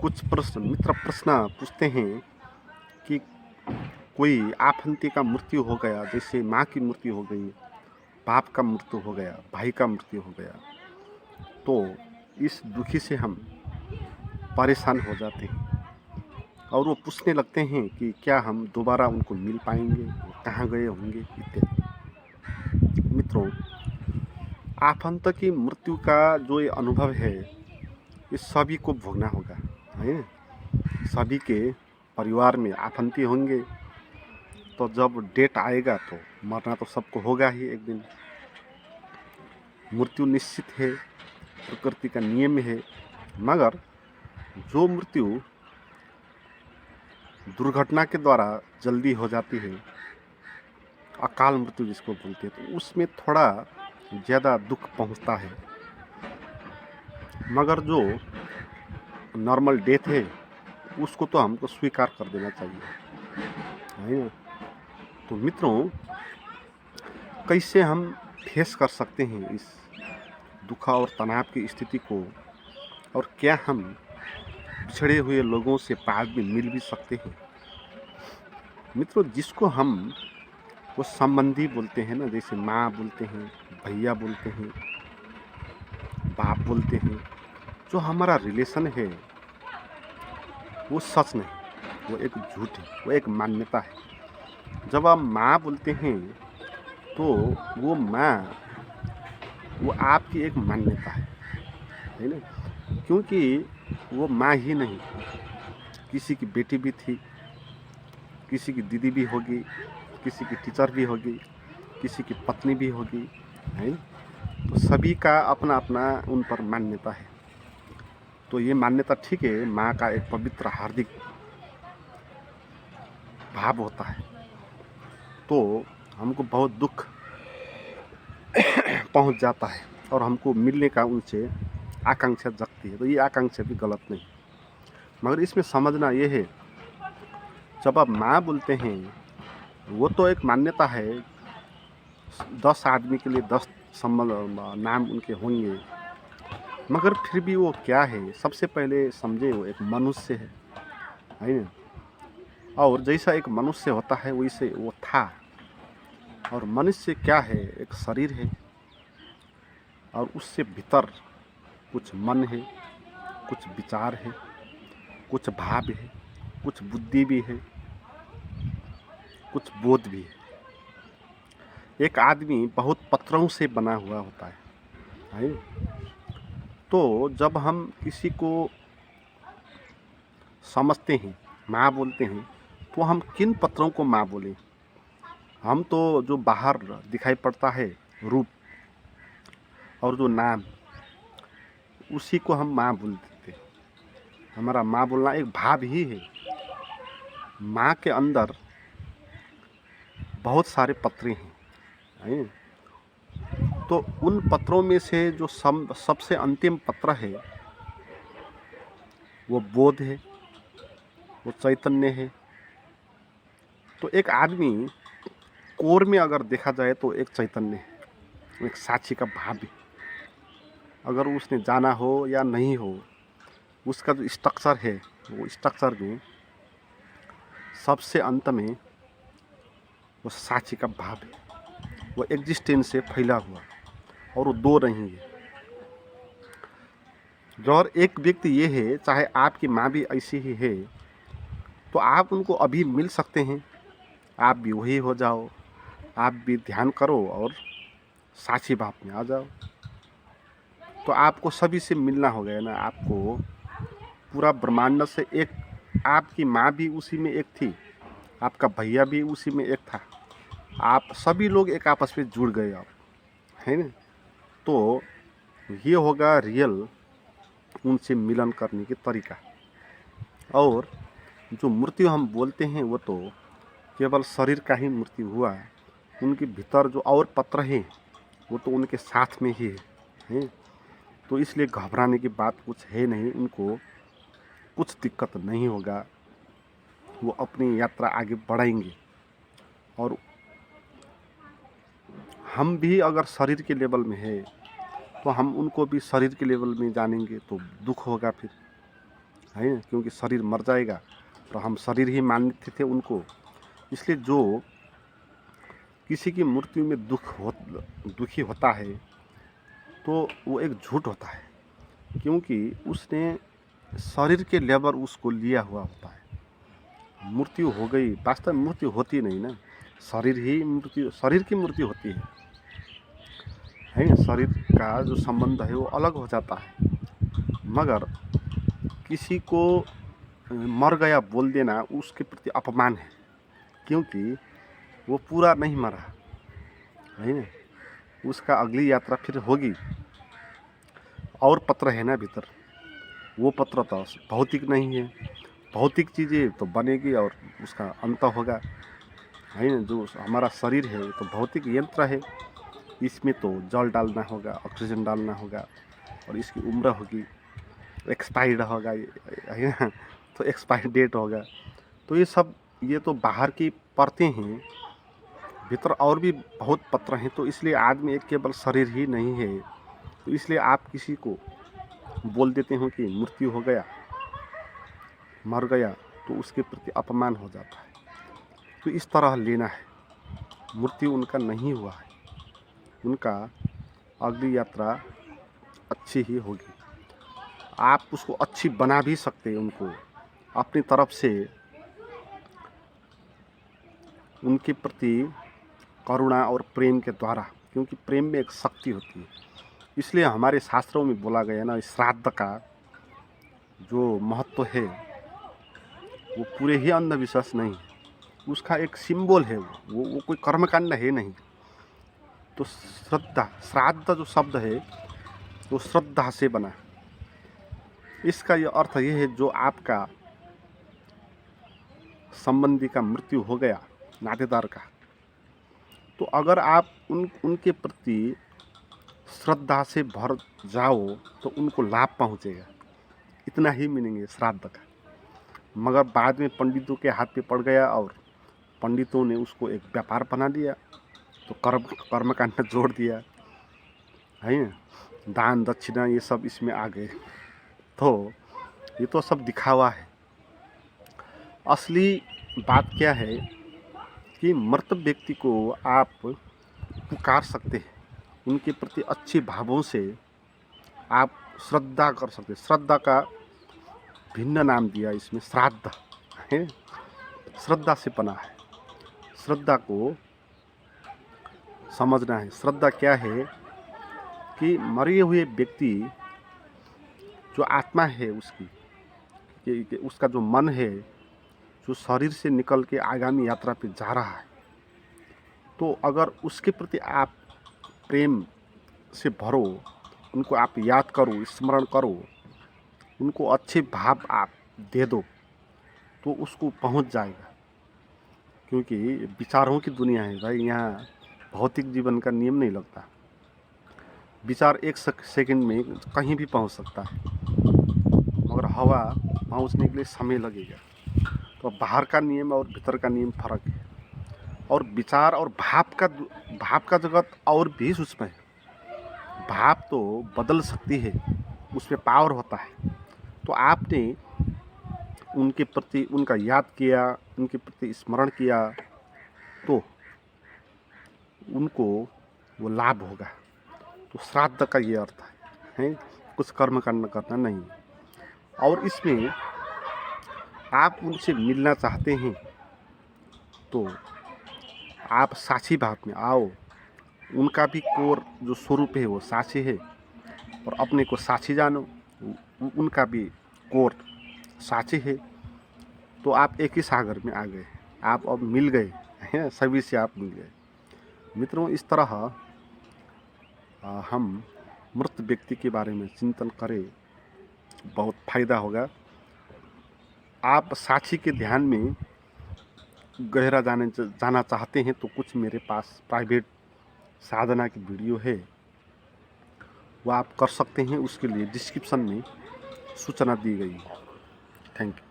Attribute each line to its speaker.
Speaker 1: कुछ मित्र प्रश्न पूछते हैं कि कोई आफंती का मृत्यु हो गया, जैसे माँ की मृत्यु हो गई, बाप का मृत्यु हो गया, भाई का मृत्यु हो गया, तो इस दुखी से हम परेशान हो जाते हैं और वो पूछने लगते हैं कि क्या हम दोबारा उनको मिल पाएंगे, वो कहाँ गए होंगे इत्यादि। मित्रों, आफंत की मृत्यु का जो ये अनुभव है, ये सभी को भोगना होगा, है। सभी के परिवार में आफंती होंगे, तो जब डेट आएगा तो मरना तो सबको होगा ही एक दिन। मृत्यु निश्चित है, प्रकृति का नियम है। मगर जो मृत्यु दुर्घटना के द्वारा जल्दी हो जाती है, अकाल मृत्यु जिसको बोलते हैं, तो उसमें थोड़ा ज़्यादा दुख पहुंचता है। मगर जो नॉर्मल डेथ है, उसको तो हमको स्वीकार कर देना चाहिए, है ना। तो मित्रों, कैसे हम फेस कर सकते हैं इस दुख और तनाव की स्थिति को, और क्या हम बिछड़े हुए लोगों से बाद में मिल भी सकते हैं। मित्रों, जिसको हम वो संबंधी बोलते हैं ना, जैसे माँ बोलते हैं, भैया बोलते हैं, बाप बोलते हैं, जो हमारा रिलेशन है, वो सच नहीं, वो एक झूठ है, वो एक मान्यता है। जब आप माँ बोलते हैं तो वो माँ, वो आपकी एक मान्यता है ना, क्योंकि वो माँ ही नहीं, किसी की बेटी भी थी, किसी की दीदी भी होगी, किसी की टीचर भी होगी, किसी की पत्नी भी होगी, है ना। तो सभी का अपना अपना उन पर मान्यता है। तो ये मान्यता ठीक है, माँ का एक पवित्र हार्दिक भाव होता है, तो हमको बहुत दुख पहुंच जाता है और हमको मिलने का उनसे आकांक्षा जगती है। तो ये आकांक्षा भी गलत नहीं, मगर इसमें समझना ये है, जब आप माँ बोलते हैं, वो तो एक मान्यता है, 10 आदमी के लिए 10 संबंध नाम उनके होंगे, मगर फिर भी वो क्या है, सबसे पहले समझे वो एक मनुष्य है ना। और जैसा एक मनुष्य होता है वैसे वो था। और मनुष्य क्या है, एक शरीर है, और उससे भीतर कुछ मन है, कुछ विचार है, कुछ भाव है, कुछ बुद्धि भी है, कुछ बोध भी है। एक आदमी बहुत पत्थरों से बना हुआ होता है। तो जब हम किसी को समझते हैं, माँ बोलते हैं, तो हम किन पत्थरों को माँ बोलें। हम तो जो बाहर दिखाई पड़ता है रूप और जो नाम, उसी को हम माँ बोल देते हैं। हमारा माँ बोलना एक भाव ही है। माँ के अंदर बहुत सारे पत्रे हैं। तो उन पत्रों में से जो सबसे अंतिम पत्र है, वो बोध है, वो चैतन्य है। तो एक आदमी कोर में अगर देखा जाए तो एक चैतन्य है, एक साक्षी का भाव है। अगर उसने जाना हो या नहीं हो, उसका जो स्ट्रक्चर है, वो स्ट्रक्चर में सबसे अंत में वो साक्षी का भाव है, वो एग्जिस्टेंस से फैला हुआ, और वो दो नहीं है। जो और एक व्यक्ति ये है, चाहे आपकी माँ भी ऐसी ही है, तो आप उनको अभी मिल सकते हैं, आप भी वही हो जाओ, आप भी ध्यान करो और साक्षी भाव में आ जाओ, तो आपको सभी से मिलना हो गया ना। आपको पूरा ब्रह्मांड से एक, आपकी माँ भी उसी में एक थी, आपका भैया भी उसी में एक था, आप सभी लोग एक आपस में जुड़ गए आप, है ना। तो ये होगा रियल उनसे मिलन करने की तरीका। और जो मृत्यु हम बोलते हैं, वो तो केवल शरीर का ही मृत्यु हुआ, उनके भीतर जो और पत्र हैं वो तो उनके साथ में ही है। तो इसलिए घबराने की बात कुछ है नहीं, उनको कुछ दिक्कत नहीं होगा, वो अपनी यात्रा आगे बढ़ाएंगे। और हम भी अगर शरीर के लेवल में है, तो हम उनको भी शरीर के लेवल में जानेंगे, तो दुख होगा फिर, है ना, क्योंकि शरीर मर जाएगा तो हम शरीर ही मानते थे उनको। इसलिए जो किसी की मृत्यु में दुखी होता है तो वो एक झूठ होता है, क्योंकि उसने शरीर के लेबर उसको लिया हुआ होता है। मृत्यु हो गई, वास्तव में मृत्यु होती नहीं ना, शरीर की मृत्यु होती है ना। शरीर का जो संबंध है वो अलग हो जाता है, मगर किसी को मर गया बोल देना उसके प्रति अपमान है, क्योंकि वो पूरा नहीं मरा है ना। उसका अगली यात्रा फिर होगी, और पत्र है ना भीतर, वो पत्र तो भौतिक नहीं है। भौतिक चीज़ें तो बनेगी और उसका अंत होगा, है ना। जो हमारा शरीर है तो भौतिक यंत्र है, इसमें तो जल डालना होगा, ऑक्सीजन डालना होगा, और इसकी उम्र होगी, एक्सपायर्ड होगा, है ना, तो एक्सपायर डेट होगा। तो ये तो बाहर की परतें हैं, भीतर और भी बहुत पत्र हैं। तो इसलिए आदमी एक केवल शरीर ही नहीं है। तो इसलिए आप किसी को बोल देते हो कि मृत्यु हो गया, मर गया, तो उसके प्रति अपमान हो जाता है। तो इस तरह लेना है, मृत्यु उनका नहीं हुआ है, उनका अगली यात्रा अच्छी ही होगी। आप उसको अच्छी बना भी सकते हैं, उनको अपनी तरफ से उनके प्रति करुणा और प्रेम के द्वारा, क्योंकि प्रेम में एक शक्ति होती है। इसलिए हमारे शास्त्रों में बोला गया ना, श्राद्ध का जो महत्व है वो पूरे ही अंधविश्वास नहीं है, उसका एक सिंबल है। वो कोई कर्मकांड है नहीं। तो श्रद्धा, श्राद्ध जो शब्द है वो श्रद्धा से बना। इसका ये अर्थ ये है, जो आपका संबंधी का मृत्यु हो गया, नातेदार का, तो अगर आप उनके प्रति श्रद्धा से भर जाओ तो उनको लाभ पहुंचेगा। इतना ही मीनिंग है श्राद्ध का। मगर बाद में पंडितों के हाथ पे पड़ गया और पंडितों ने उसको एक व्यापार बना दिया, तो कर्मकांड में जोड़ दिया, है ना। दान दक्षिणा ये सब इसमें आ गए। तो ये तो सब दिखावा है। असली बात क्या है कि मृत व्यक्ति को आप पुकार सकते हैं, उनके प्रति अच्छे भावों से आप श्रद्धा कर सकते हैं। श्रद्धा का भिन्न नाम दिया इसमें, श्राद्ध है, श्रद्धा से बना है। श्रद्धा को समझना है। श्रद्धा क्या है कि मरे हुए व्यक्ति जो आत्मा है उसकी, उसका जो मन है, जो शरीर से निकल के आगामी यात्रा पे जा रहा है, तो अगर उसके प्रति आप प्रेम से भरो, उनको आप याद करो, स्मरण करो, उनको अच्छे भाव आप दे दो, तो उसको पहुंच जाएगा। क्योंकि विचारों की दुनिया है भाई, यहाँ भौतिक जीवन का नियम नहीं लगता। विचार एक सेकंड में कहीं भी पहुंच सकता है, मगर हवा पहुंचने के लिए समय लगेगा। तो बाहर का नियम और भीतर का नियम फर्क है। और विचार और भाव का जगत और भी सूक्ष्म है। भाव तो बदल सकती है, उसमें पावर होता है। तो आपने उनके प्रति उनका याद किया, उनके प्रति स्मरण किया, तो उनको वो लाभ होगा। तो श्राद्ध का ये अर्थ है, कुछ कर्म करना नहीं। और इसमें आप उनसे मिलना चाहते हैं तो आप साक्षी भाव में आओ। उनका भी कोर जो स्वरूप है वो साक्षी है, और अपने को साक्षी जानो, उनका भी कोर साक्षी है। तो आप एक ही सागर में आ गए, आप अब मिल गए हैं, सभी से आप मिल गए। मित्रों, इस तरह हम मृत व्यक्ति के बारे में चिंतन करें, बहुत फायदा होगा। आप साक्षी के ध्यान में गहरा जाना चाहते हैं तो कुछ मेरे पास प्राइवेट साधना की वीडियो है, वो आप कर सकते हैं। उसके लिए डिस्क्रिप्शन में सूचना दी गई है। Thank you.